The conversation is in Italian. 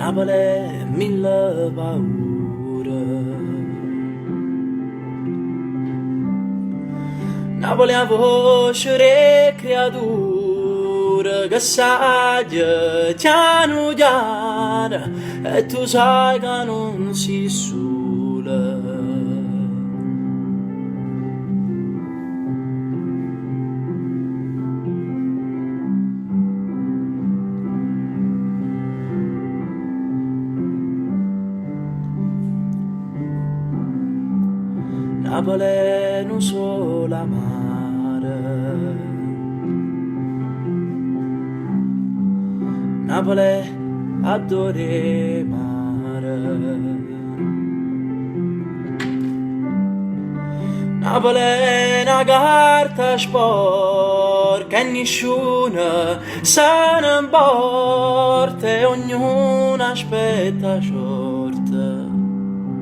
Napoli mille paure. Napoli a voce re creatura che saggia piano piano e tu sai che non si sola. Napoli non solo amare, Napoli adore mare, Napoli è una carta sporca e nessuno se ne importa e ognuno aspetta sorte.